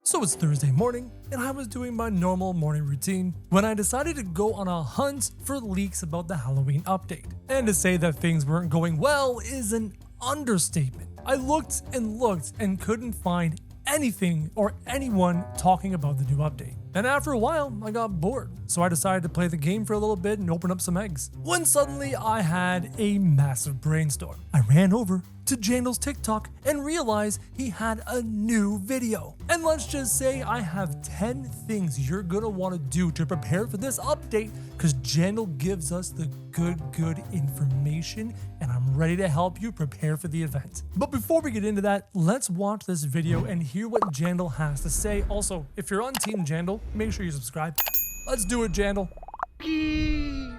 So it's Thursday morning, and I was doing my normal morning routine when I decided to go on a hunt for leaks about the Halloween update. And to say that things weren't going well is an understatement. I looked and couldn't find anything or anyone talking about the new update. And after a while, I got bored, so I decided to play the game for a little bit and open up some eggs. When suddenly I had a massive brainstorm. I ran over to Jandel's TikTok and realized he had a new video. And let's just say I have 10 things you're gonna want to do to prepare for this update, because Jandel gives us the good information, and I'm ready to help you prepare for the event. But before we get into that, let's watch this video and hear what Jandel has to say. Also, if you're on Team Jandel, make sure you subscribe. Let's do it, Jandel. Spooky!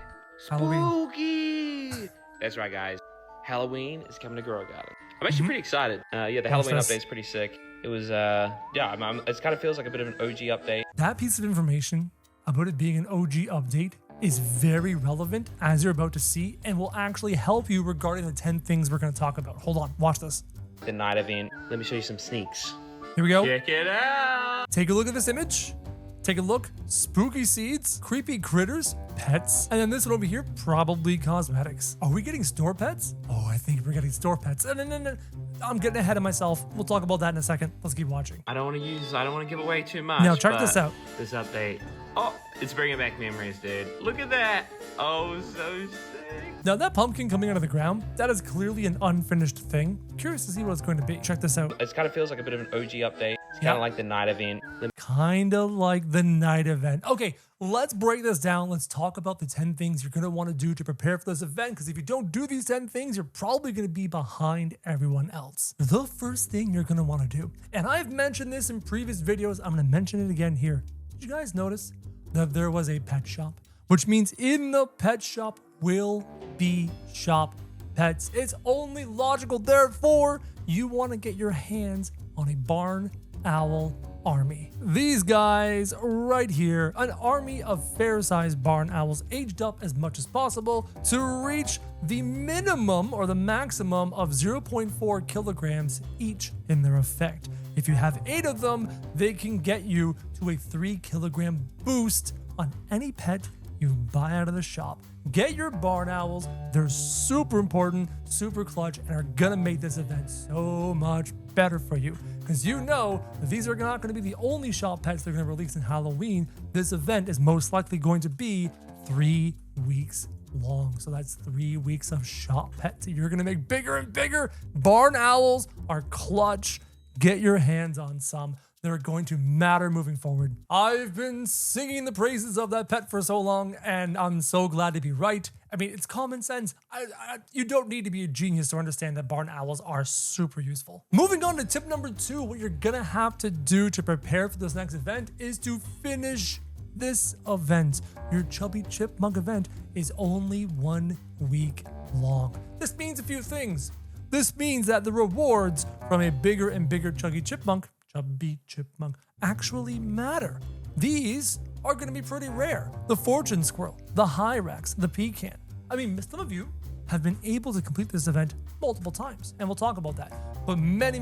Halloween. Spooky! That's right, guys. Halloween is coming to Ghoul Garden. I'm actually pretty excited. Yeah, the Halloween update's pretty sick. It was, it kind of feels like a bit of an OG update. That piece of information about it being an OG update is very relevant, as you're about to see, and will actually help you regarding the 10 things we're going to talk about. Hold on, watch this. The night event. Let me show you some sneaks. Here we go. Check it out. Take a look at this image. Take a look. Spooky seeds, creepy critters, pets, and then this one over here, probably cosmetics. Are we getting store pets? Oh, I think we're getting store pets. No. I'm getting ahead of myself. We'll talk about that in a second. Let's keep watching. I don't want to give away too much. Now, check this out. This update. Oh, it's bringing back memories, dude. Look at that. Oh, so sick. Now, that pumpkin coming out of the ground, that is clearly an unfinished thing. Curious to see what it's going to be. Check this out. It kind of feels like a bit of an OG update. It's kind of like the night event. Kind of like the night event. Okay, let's break this down. Let's talk about the 10 things you're going to want to do to prepare for this event, because if you don't do these 10 things, you're probably going to be behind everyone else. The first thing you're going to want to do, and I've mentioned this in previous videos, I'm going to mention it again here. Did you guys notice that there was a pet shop? Which means in the pet shop will be shop pets. It's only logical. Therefore, you want to get your hands on a barn owl army. These guys right here, an army of fair-sized barn owls aged up as much as possible to reach the minimum or the maximum of 0.4 kilograms each in their effect. If you have 8 of them, they can get you to a 3 kilogram boost on any pet you buy out of the shop. Get your barn owls. They're super important, super clutch, and are gonna make this event so much better for you. Because you know that these are not gonna be the only shop pets they're gonna release in Halloween. This event is most likely going to be 3 weeks long. So that's 3 weeks of shop pets that you're gonna make bigger and bigger. Barn owls are clutch. Get your hands on some. They're going to matter moving forward. I've been singing the praises of that pet for so long, and I'm so glad to be right. I mean, it's common sense. You don't need to be a genius to understand that barn owls are super useful. Moving on to tip number 2, what you're gonna have to do to prepare for this next event is to finish this event. Your Chubby Chipmunk event is only 1 week long. This means a few things. This means that the rewards from a bigger and bigger Chubby Chipmunk actually matter. These are going to be pretty rare. The Fortune Squirrel, the Hyrax, the Pecan. I mean, some of you have been able to complete this event multiple times, and we'll talk about that. But many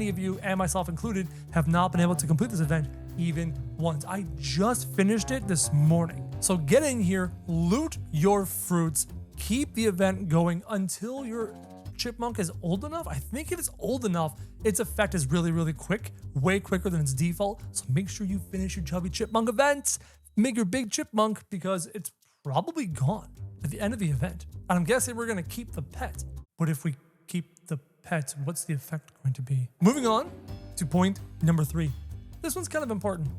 of you, and myself included, have not been able to complete this event even once. I just finished it this morning. So get in here, loot your fruits, keep the event going until your chipmunk is old enough. I think if it's old enough, its effect is really quick, way quicker than its default. So make sure you finish your Chubby Chipmunk events. Make your big chipmunk, because it's probably gone at the end of the event. And I'm guessing we're gonna keep the pet. But if we keep the pet, what's the effect going to be? Moving on to point number 3. This one's kind of important.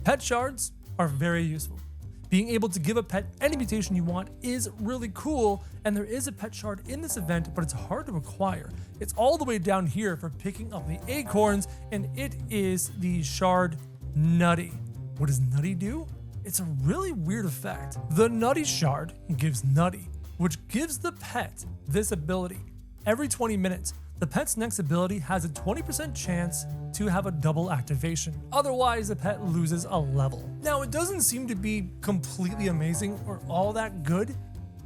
Pet shards are very useful. Being able to give a pet any mutation you want is really cool, and there is a pet shard in this event, but it's hard to acquire. It's all the way down here for picking up the acorns, and it is the shard Nutty. What does Nutty do? It's a really weird effect. The Nutty shard gives Nutty, which gives the pet this ability. Every 20 minutes, the pet's next ability has a 20% chance to have a double activation. Otherwise, the pet loses a level. Now, it doesn't seem to be completely amazing or all that good,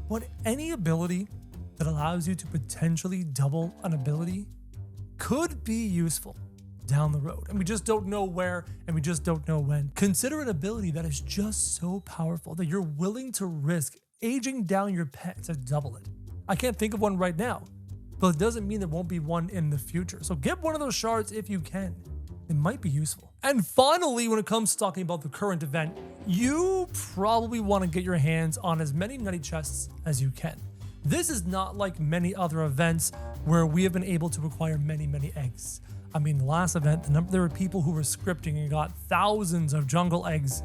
but any ability that allows you to potentially double an ability could be useful. down the road. And we just don't know where, and we just don't know when. Consider an ability that is just so powerful that you're willing to risk aging down your pet to double it. I can't think of one right now, but it doesn't mean there won't be one in the future. So get one of those shards if you can. It might be useful. And finally, when it comes to talking about the current event, you probably want to get your hands on as many nutty chests as you can. This is not like many other events where we have been able to acquire many eggs. I mean, the last event, there were people who were scripting and got thousands of jungle eggs,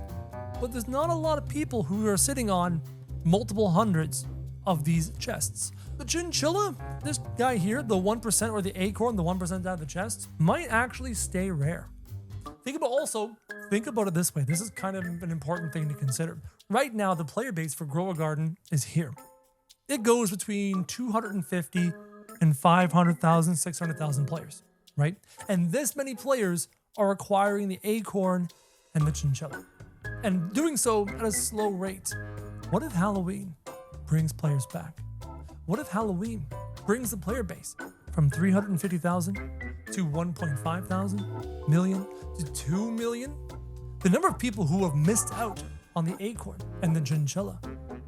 but there's not a lot of people who are sitting on multiple hundreds of these chests. The chinchilla, this guy here, the 1% or the acorn, the 1% out of the chest, might actually stay rare. Think about it this way. This is kind of an important thing to consider. Right now, the player base for Ghoul Garden is here. It goes between 250 and 500,000, 600,000 players, right? And this many players are acquiring the acorn and the chinchilla, and doing so at a slow rate. What if Halloween brings players back? What if Halloween brings the player base from 350,000 to 1.5 thousand million to 2 million? The number of people who have missed out on the acorn and the chinchilla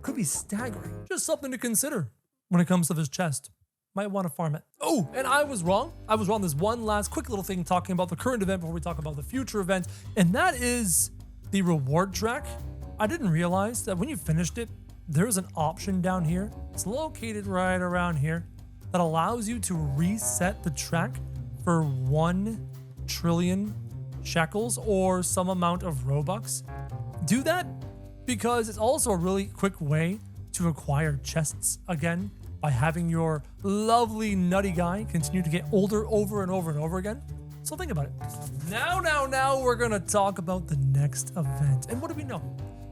could be staggering. Just something to consider when it comes to this chest. Might want to farm it. Oh, and I was wrong. There's one last quick little thing talking about the current event before we talk about the future event, and that is the reward track. I didn't realize that when you finished it, there's an option down here. It's located right around here that allows you to reset the track for 1 trillion shekels or some amount of Robux. Do that because it's also a really quick way to acquire chests again by having your lovely nutty guy continue to get older over and over and over again. So think about it. Now we're gonna talk about the next event. And what do we know?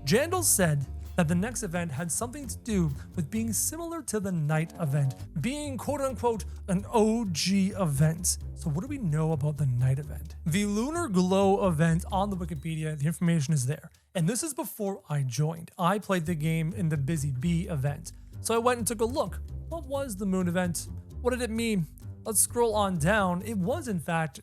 Jandel said that the next event had something to do with being similar to the night event, being quote unquote an OG event. So what do we know about the night event? The Lunar Glow event on the Wikipedia, the information is there. And this is before I joined. I played the game in the Busy Bee event. So I went and took a look. What was the moon event? What did it mean? Let's scroll on down. It was in fact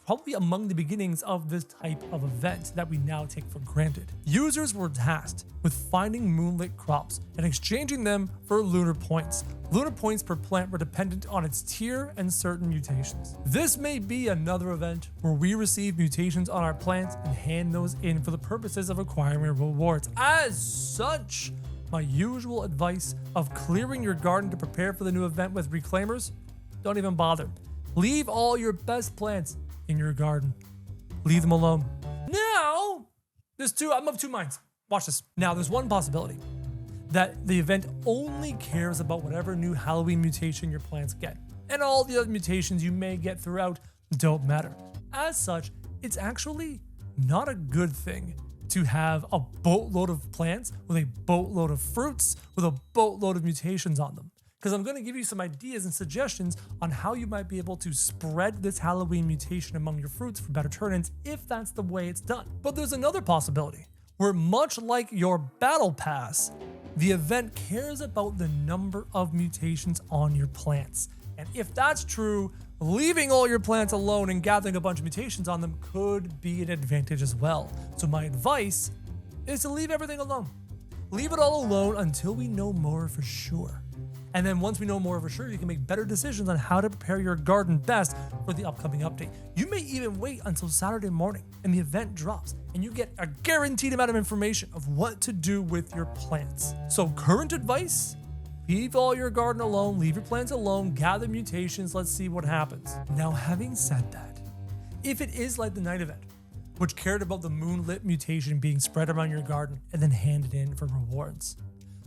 probably among the beginnings of this type of event that we now take for granted. Users were tasked with finding moonlit crops and exchanging them for lunar points. Lunar points per plant were dependent on its tier and certain mutations. This may be another event where we receive mutations on our plants and hand those in for the purposes of acquiring rewards. As such, my usual advice of clearing your garden to prepare for the new event with reclaimers, don't even bother. Leave all your best plants in your garden. Leave them alone. Now, I'm of two minds. Watch this. Now, there's one possibility that the event only cares about whatever new Halloween mutation your plants get, and all the other mutations you may get throughout don't matter. As such, it's actually not a good thing to have a boatload of plants with a boatload of fruits with a boatload of mutations on them. Because I'm going to give you some ideas and suggestions on how you might be able to spread this Halloween mutation among your fruits for better turn-ins if that's the way it's done. But there's another possibility where, much like your battle pass, the event cares about the number of mutations on your plants. And if that's true, leaving all your plants alone and gathering a bunch of mutations on them could be an advantage as well. So my advice is to leave everything alone. Leave it all alone until we know more for sure. And then once we know more for sure, you can make better decisions on how to prepare your garden best for the upcoming update. You may even wait until Saturday morning and the event drops and you get a guaranteed amount of information of what to do with your plants. So current advice, leave all your garden alone, leave your plants alone, gather mutations, let's see what happens. Now, having said that, if it is like the night event, which cared about the moonlit mutation being spread around your garden and then handed in for rewards,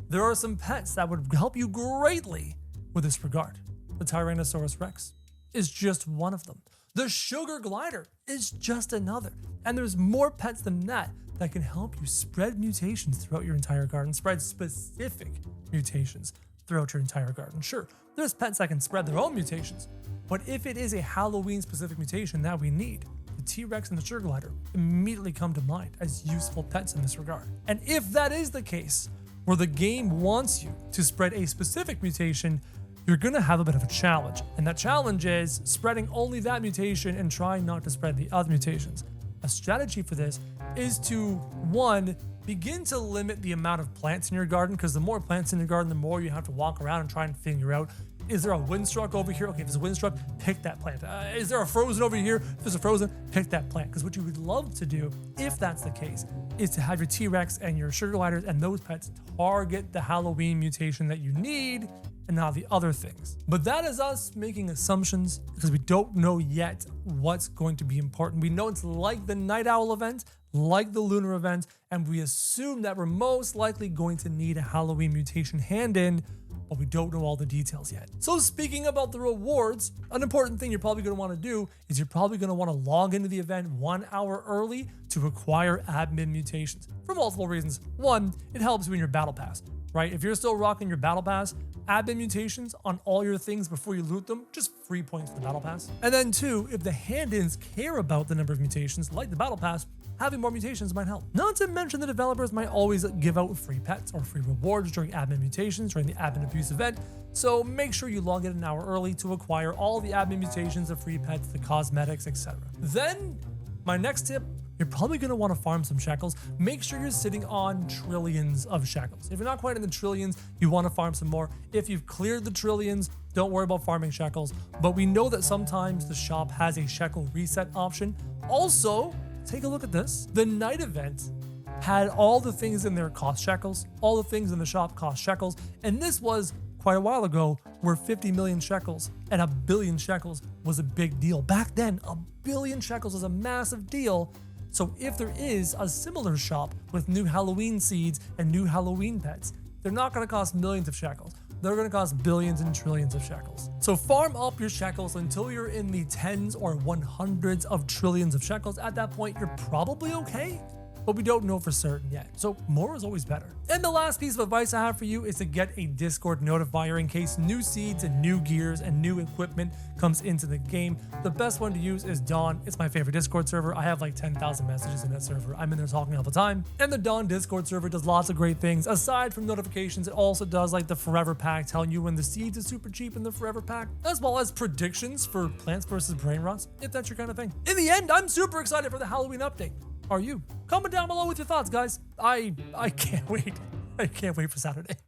there are some pets that would help you greatly with this regard. The Tyrannosaurus Rex is just one of them. The Sugar Glider is just another. And there's more pets than that that can help you spread mutations throughout your entire garden, spread specific mutations throughout your entire garden. Sure, there's pets that can spread their own mutations, but if it is a Halloween specific mutation that we need, the T-Rex and the Sugar Glider immediately come to mind as useful pets in this regard. And if that is the case, where the game wants you to spread a specific mutation, you're gonna have a bit of a challenge. And that challenge is spreading only that mutation and trying not to spread the other mutations. A strategy for this is to, one, begin to limit the amount of plants in your garden, because the more plants in your garden, the more you have to walk around and try and figure out, is there a windstruck over here? Okay, if there's a windstruck, pick that plant. Is there a frozen over here? If there's a frozen, pick that plant. Because what you would love to do, if that's the case, is to have your T-Rex and your sugar gliders and those pets target the Halloween mutation that you need and not the other things. But that is us making assumptions because we don't know yet what's going to be important. We know it's like the Night Owl event, like the Lunar event, and we assume that we're most likely going to need a Halloween mutation hand in, but we don't know all the details yet. So speaking about the rewards, an important thing you're probably going to want to do is you're probably going to want to log into the event 1 hour early to acquire admin mutations for multiple reasons. One, it helps you in your battle pass, right? If you're still rocking your battle pass, admin mutations on all your things before you loot them, just free points for the battle pass. And then two, if the hand-ins care about the number of mutations, like the battle pass, having more mutations might help. Not to mention the developers might always give out free pets or free rewards during admin mutations during the admin abuse event, so make sure you log in an hour early to acquire all the admin mutations, the free pets, the cosmetics, etc. Then, my next tip, you're probably going to want to farm some shekels. Make sure you're sitting on trillions of shekels. If you're not quite in the trillions, you want to farm some more. If you've cleared the trillions, don't worry about farming shekels, but we know that sometimes the shop has a shekel reset option. Also, take a look at this. The night event had all the things in there cost shekels, all the things in the shop cost shekels, and this was quite a while ago where 50 million shekels and 1 billion shekels was a big deal. Back then, 1 billion shekels was a massive deal. So if there is a similar shop with new Halloween seeds and new Halloween pets, they're not going to cost millions of shekels. They're going to cost billions and trillions of shekels. So farm up your shekels until you're in the tens or 100s of trillions of shekels. At that point, you're probably okay, but we don't know for certain yet. So more is always better. And the last piece of advice I have for you is to get a Discord notifier in case new seeds and new gears and new equipment comes into the game. The best one to use is Dawn. It's my favorite Discord server. I have like 10,000 messages in that server. I'm in there talking all the time. And the Dawn Discord server does lots of great things. Aside from notifications, it also does like the Forever Pack, telling you when the seeds is super cheap in the Forever Pack, as well as predictions for Plants vs. Brain Rots, if that's your kind of thing. In the end, I'm super excited for the Halloween update. Are you? Comment down below with your thoughts, guys. I can't wait. I can't wait for Saturday.